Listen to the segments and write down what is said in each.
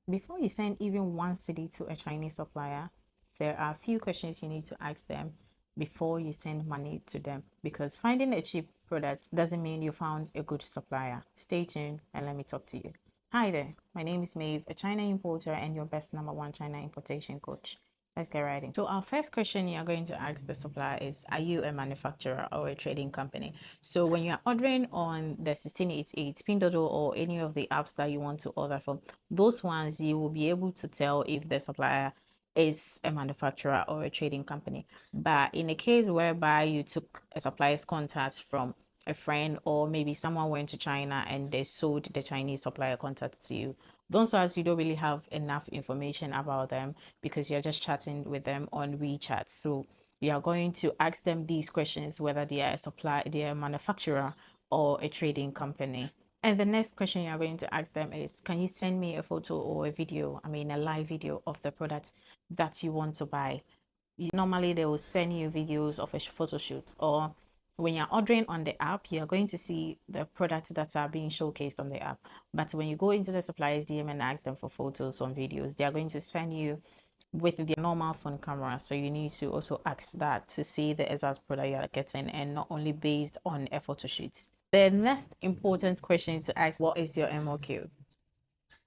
Before you send even one cedi to a Chinese supplier, there are a few questions you need to ask them before you send money to them, because finding a cheap product doesn't mean you found a good supplier. Stay tuned and let me talk to you. Hi there, my name is Maeve, a China importer and your best #1 China importation coach. Let's get right in. So our first question you're going to ask the supplier is, are you a manufacturer or a trading company? So when you're ordering on the 1688, Pindodo, or any of the apps that you want to order from, those ones you will be able to tell if the supplier is a manufacturer or a trading company. But in a case whereby you took a supplier's contact from a friend, or maybe someone went to China and they sold the Chinese supplier contact to you, those ones you don't really have enough information about them because you're just chatting with them on WeChat. So you are going to ask them these questions, whether they are a supplier, they are a manufacturer or a trading company. And the next question you're going to ask them is, can you send me a photo or a video, a live video of the product that you want to buy? Normally they will send you videos of a photo shoot, or when you're ordering on the app, you're going to see the products that are being showcased on the app. But when you go into the supplier's DM and ask them for photos or videos, they are going to send you with their normal phone camera. So you need to also ask that to see the exact product you are getting, and not only based on a photo shoot. The next important question to ask, what is your MOQ?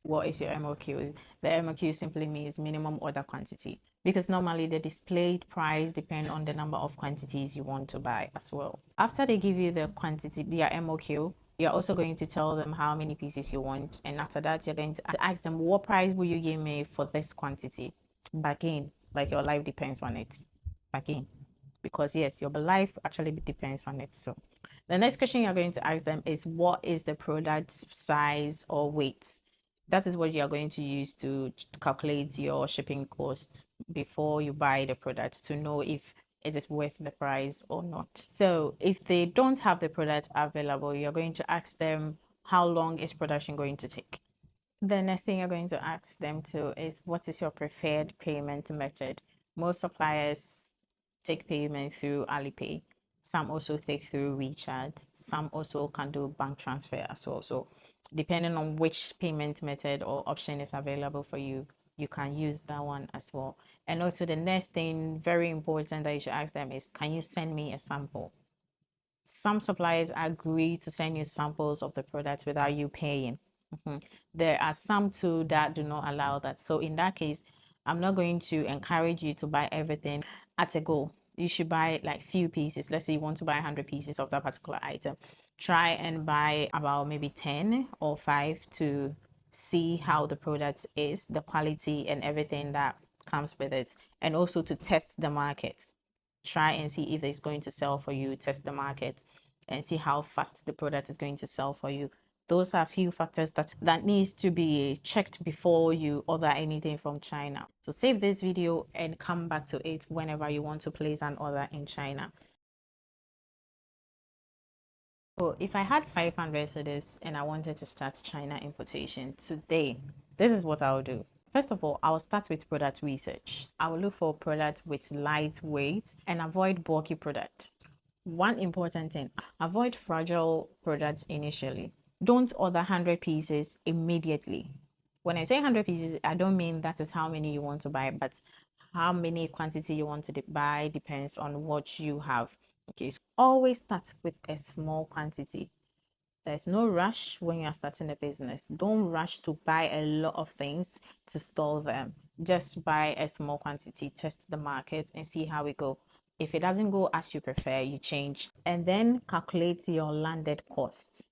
What is your MOQ? The MOQ simply means minimum order quantity, because normally the displayed price depends on the number of quantities you want to buy as well. After they give you the quantity, their MOQ, you're also going to tell them how many pieces you want, and after that you're going to ask them, what price will you give me for this quantity? Again, like your life depends on it. Again, because yes, your life actually depends on it. So the next question you're going to ask them is, what is the product size or weight? That is what you are going to use to calculate your shipping costs before you buy the product, to know if it is worth the price or not. So if they don't have the product available, you're going to ask them, how long is production going to take? The next thing you're going to ask them to is, what is your preferred payment method? Most suppliers take payment through Alipay. Some also take through WeChat. Some also can do bank transfer as well. So depending on which payment method or option is available for you, you can use that one as well. And also the next thing, very important, that you should ask them is, can you send me a sample? Some suppliers agree to send you samples of the products without you paying. There are some too that do not allow that. So in that case, I'm not going to encourage you to buy everything at a go. You should buy like few pieces. Let's say you want to buy 100 pieces of that particular item. Try and buy about maybe 10 or 5 to see how the product is, the quality and everything that comes with it, and also to test the market. Try and see if it's going to sell for you. Test the market and see how fast the product is going to sell for you. Those are a few factors that needs to be checked before you order anything from China. So save this video and come back to it whenever you want to place an order in China. So if I had 500 cedis and I wanted to start China importation today, this is what I'll do. First of all, I'll start with product research. I will look for products with lightweight and avoid bulky product. One important thing, avoid fragile products initially. Don't order 100 pieces immediately. When I say 100 pieces, I don't mean that is how many you want to buy, but how many quantity you want to buy depends on what you have. Okay, so always start with a small quantity. There's no rush when you're starting a business. Don't rush to buy a lot of things to store them. Just buy a small quantity, test the market and see how it goes. If it doesn't go as you prefer, you change. And then calculate your landed costs.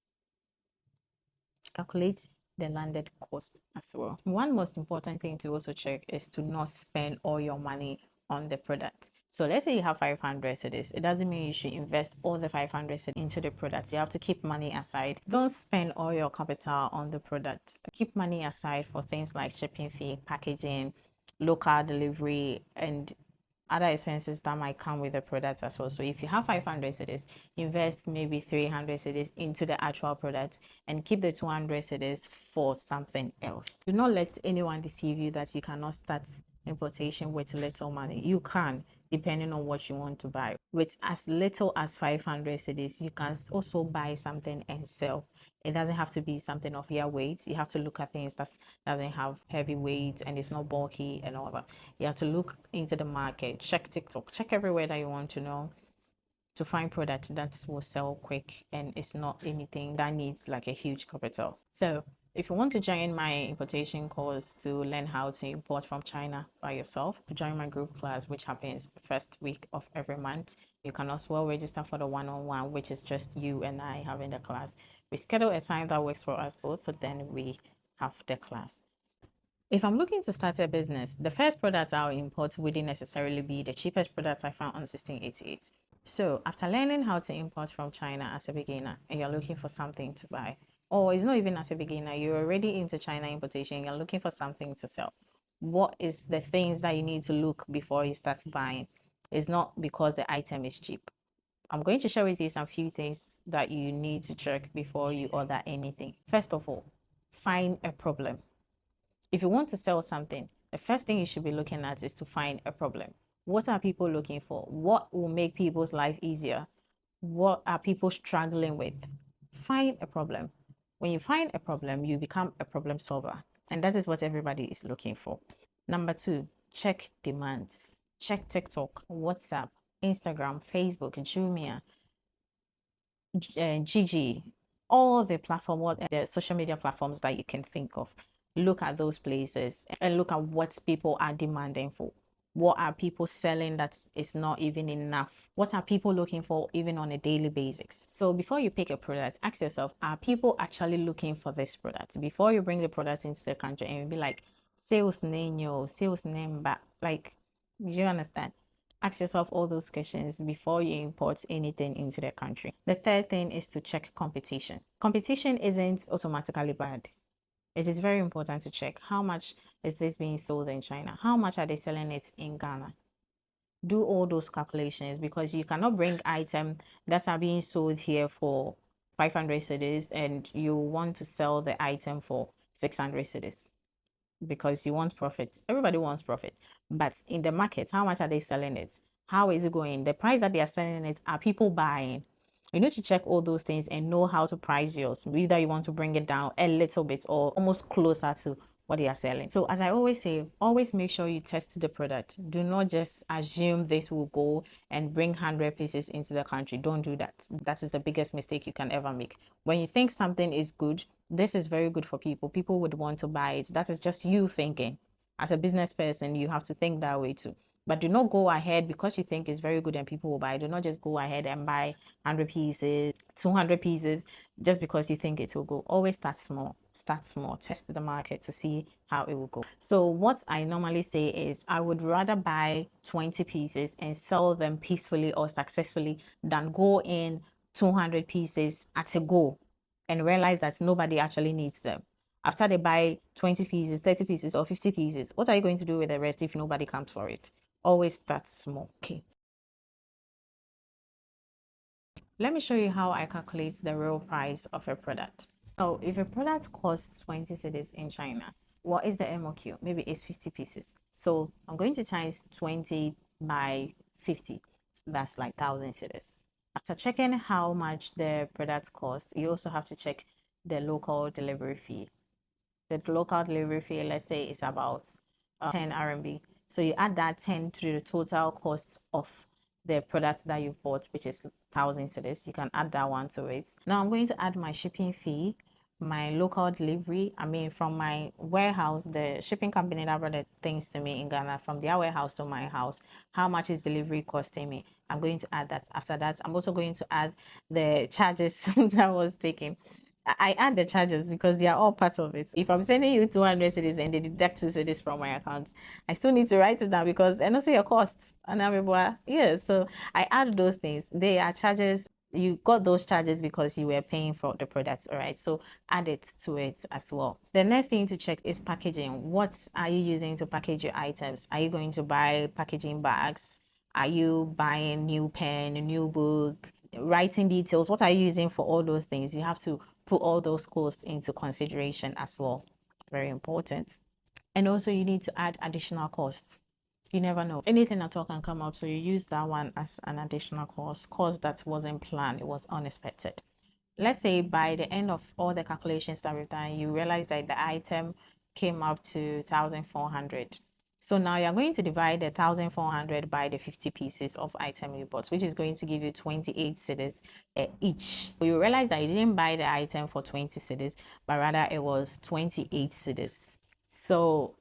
Calculate the landed cost as well. One most important thing to also check is to not spend all your money on the product. So let's say you have 500 cedis. It doesn't mean you should invest all the 500 cedis into the product. You have to keep money aside. Don't spend all your capital on the product. Keep money aside for things like shipping fee, packaging, local delivery, and other expenses that might come with the product as well. So if you have 500 cedis, invest maybe 300 cedis into the actual product and keep the 200 cedis for something else. Do not let anyone deceive you that you cannot start importation with little money. You can, depending on what you want to buy. With as little as 500 cedis, you can also buy something and sell. It doesn't have to be something of your weight. You have to look at things that doesn't have heavy weight and it's not bulky and all that. You have to look into the market, check TikTok, check everywhere that you want to know, to find products that will sell quick and it's not anything that needs like a huge capital. So if you want to join my importation course to learn how to import from China by yourself, join my group class, which happens first week of every month. You can as well register for the one-on-one, which is just you and I having the class. We schedule a time that works for us both, but then we have the class. If I'm looking to start a business, the first product I'll import wouldn't necessarily be the cheapest product I found on 1688. So after learning how to import from China as a beginner and you're looking for something to buy, or it's not even as a beginner, you're already into China importation, you're looking for something to sell. What is the things that you need to look before you start buying? It's not because the item is cheap. I'm going to share with you some few things that you need to check before you order anything. First of all, find a problem. If you want to sell something, the first thing you should be looking at is to find a problem. What are people looking for? What will make people's life easier? What are people struggling with? Find a problem. When you find a problem, you become a problem solver. And that is what everybody is looking for. Number two, check demands. Check TikTok, WhatsApp, Instagram, Facebook, Jumia, Gigi, all the platform, what the social media platforms that you can think of. Look at those places and look at what people are demanding for. What are people selling that is not even enough? What are people looking for even on a daily basis? So before you pick a product, ask yourself, are people actually looking for this product? Before you bring the product into the country and you'll be like, sales name, sales name, but like, you understand? Ask yourself all those questions before you import anything into the country. The third thing is to check competition. Competition isn't automatically bad. It is very important to check how much is this being sold in China? How much are they selling it in Ghana? Do all those calculations because you cannot bring items that are being sold here for 500 cedis and you want to sell the item for 600 cedis because you want profit. Everybody wants profit. But in the market, how much are they selling it? How is it going? The price that they are selling it, are people buying? You need to check all those things and know how to price yours. Either you want to bring it down a little bit or almost closer to what they are selling. So as I always say, always make sure you test the product. Do not just assume this will go and bring 100 pieces into the country. Don't do that. That is the biggest mistake you can ever make. When you think something is good, this is very good for people would want to buy it. That is just you thinking. As a business person, you have to think that way too. But do not go ahead because you think it's very good and people will buy. Do not just go ahead and buy 100 pieces, 200 pieces, just because you think it will go. Always start small. Start small. Test the market to see how it will go. So what I normally say is I would rather buy 20 pieces and sell them peacefully or successfully than go in 200 pieces at a go and realize that nobody actually needs them. After they buy 20 pieces, 30 pieces, or 50 pieces, what are you going to do with the rest if nobody comes for it? Always start small. Okay. Let me show you how I calculate the real price of a product. So if a product costs 20 cedis in China, what is the MOQ? Maybe it's 50 pieces. So I'm going to times 20 by 50. So that's like 1,000 cedis. After checking how much the product costs, you also have to check the local delivery fee. The local delivery fee, let's say, is about 10 RMB. So you add that 10 to the total cost of the product that you've bought, which is 1,000 cedis. You can add that one to it. Now I'm going to add my shipping fee, my local delivery. I mean, from my warehouse, the shipping company that brought the things to me in Ghana, from their warehouse to my house, how much is delivery costing me? I'm going to add that. After that, I'm also going to add the charges that was taken. I add the charges because they are all part of it. If I'm sending you 200 cedis and they deduct 2 cedis from my account, I still need to write it down because I know see your costs. And I'm yeah, so I add those things. They are charges. You got those charges because you were paying for the products, all right? So add it to it as well. The next thing to check is packaging. What are you using to package your items? Are you going to buy packaging bags? Are you buying new pen, a new book, writing details? What are you using for all those things? You have to put all those costs into consideration as well. Very important. And also you need to add additional costs. You never know. Anything at all can come up. So you use that one as an additional cost that wasn't planned. It was unexpected. Let's say by the end of all the calculations that we've done, you realize that the item came up to 1,400. So now you're going to divide the 1,400 by the 50 pieces of item you bought, which is going to give you 28 cedis each. So you realize that you didn't buy the item for 20 cedis, but rather it was 28 cedis. So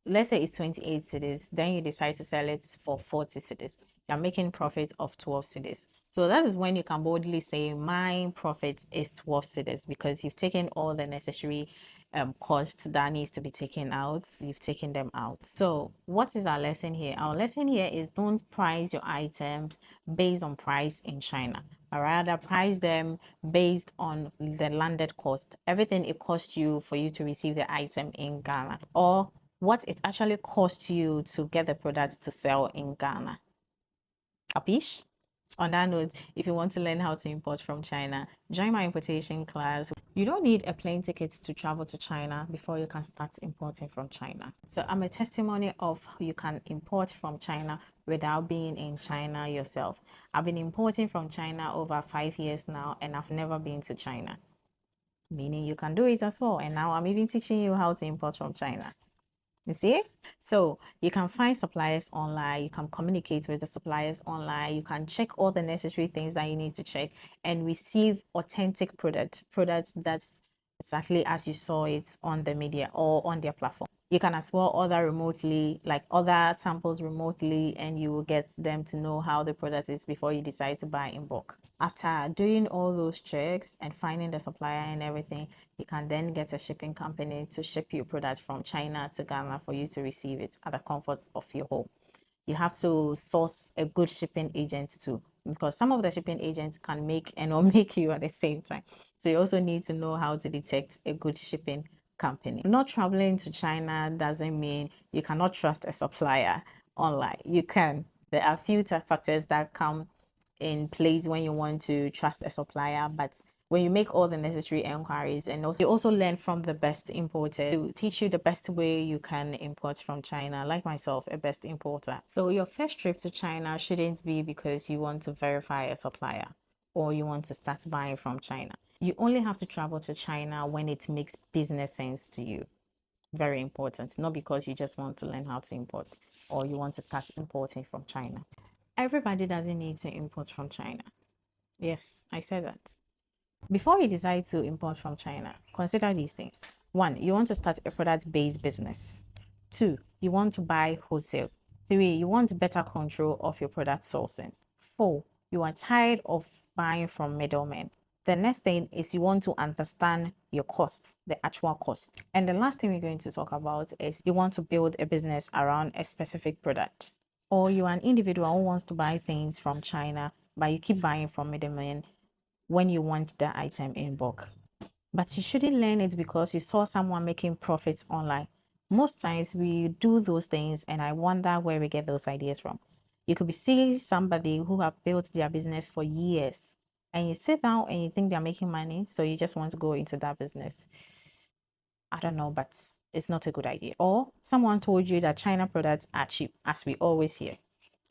let's say it's 28 cedis, then you decide to sell it for 40 cedis. You're making profit of 12 cedis. So that is when you can boldly say my profit is 12 cedis, because you've taken all the necessary costs that needs to be taken out. You've taken them out. So what is our lesson here? Our lesson here is don't price your items based on price in China, but rather price them based on the landed cost, everything it costs you for you to receive the item in Ghana, or what it actually costs you to get the product to sell in Ghana. Capish? On that note, if you want to learn how to import from China, join my importation class. You don't need a plane ticket to travel to China before you can start importing from China. So I'm a testimony of you can import from China without being in China yourself. I've been importing from China over 5 years now, and I've never been to China. Meaning you can do it as well. And now I'm even teaching you how to import from China. You see? So you can find suppliers online, you can communicate with the suppliers online, you can check all the necessary things that you need to check and receive authentic products that's exactly as you saw it on the media or on their platform. You can as well order remotely, like other samples remotely, and you will get them to know how the product is before you decide to buy in bulk. After doing all those checks and finding the supplier and everything, you can then get a shipping company to ship your product from China to Ghana for you to receive it at the comfort of your home. You have to source a good shipping agent too, because some of the shipping agents can make and or make you at the same time. So you also need to know how to detect a good shipping company. Not traveling to China doesn't mean you cannot trust a supplier online. You can. There are a few factors that come in place when you want to trust a supplier, but when you make all the necessary inquiries, and also you also learn from the best importers to teach you the best way you can import from China, like myself, a best importer. So your first trip to China shouldn't be because you want to verify a supplier or you want to start buying from China. You only have to travel to China when it makes business sense to you. Very important, not because you just want to learn how to import or you want to start importing from China. Everybody doesn't need to import from China. Yes, I said that. Before you decide to import from China, consider these things. 1, you want to start a product-based business. 2, you want to buy wholesale. 3, you want better control of your product sourcing. 4, you are tired of buying from middlemen. The next thing is you want to understand your costs, the actual cost. And the last thing we're going to talk about is you want to build a business around a specific product. Or you're an individual who wants to buy things from China, but you keep buying from middlemen when you want the item in bulk. But you shouldn't learn it because you saw someone making profits online. Most times we do those things and I wonder where we get those ideas from. You could be seeing somebody who have built their business for years and you sit down and you think they're making money, so you just want to go into that business. I don't know, but it's not a good idea. Or someone told you that China products are cheap, as we always hear,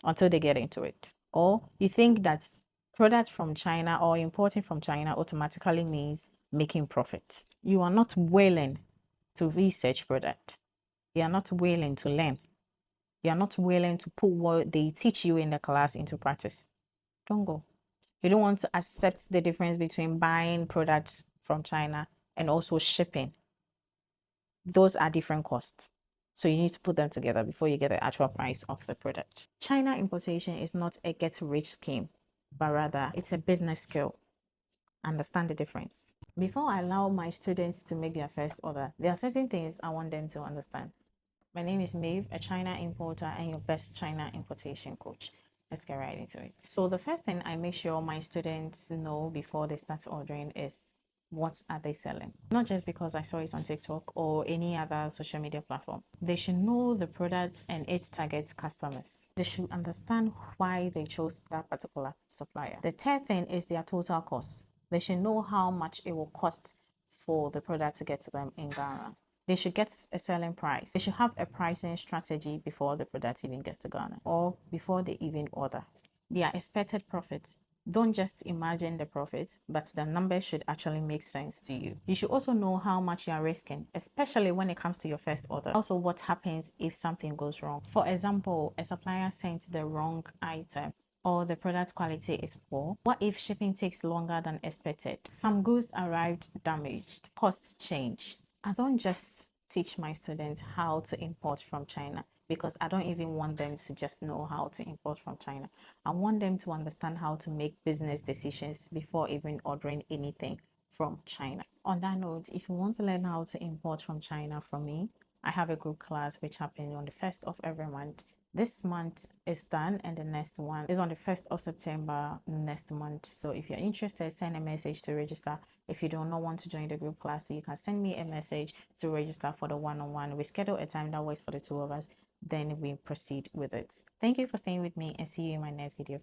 until they get into it. Or you think that products from China or importing from China automatically means making profit. You are not willing to research product. You are not willing to learn. You are not willing to put what they teach you in the class into practice. Don't go. You don't want to accept the difference between buying products from China and also shipping. Those are different costs. So you need to put them together before you get the actual price of the product. China importation is not a get-rich scheme, but rather it's a business skill. Understand the difference. Before I allow my students to make their first order, there are certain things I want them to understand. My name is Maeve, a China importer and your best China importation coach. Let's get right into it. So the first thing I make sure my students know before they start ordering is what are they selling? Not just because I saw it on TikTok or any other social media platform. They should know the product and its target customers. They should understand why they chose that particular supplier. The third thing is their total cost. They should know how much it will cost for the product to get to them in Ghana. they should get a selling price. They should have a pricing strategy before the product even gets to Ghana or before they even order. Their expected profits. Don't just imagine the profit, but the numbers should actually make sense to you. You should also know how much you are risking, especially when it comes to your first order. Also, what happens if something goes wrong. For example, a supplier sent the wrong item or the product quality is poor. What if shipping takes longer than expected? Some goods arrived damaged, costs change. I don't just teach my students how to import from China because I don't even want them to just know how to import from China. I want them to understand how to make business decisions before even ordering anything from China. On that note, if you want to learn how to import from China from me, I have a group class which happens on the 1st of every month. This month is done and the next one is on the 1st of September next month. So if you're interested, send a message to register. If you do not want to join the group class, you can send me a message to register for the one-on-one. We schedule a time that works for the two of us, then we proceed with it. Thank you for staying with me and see you in my next video.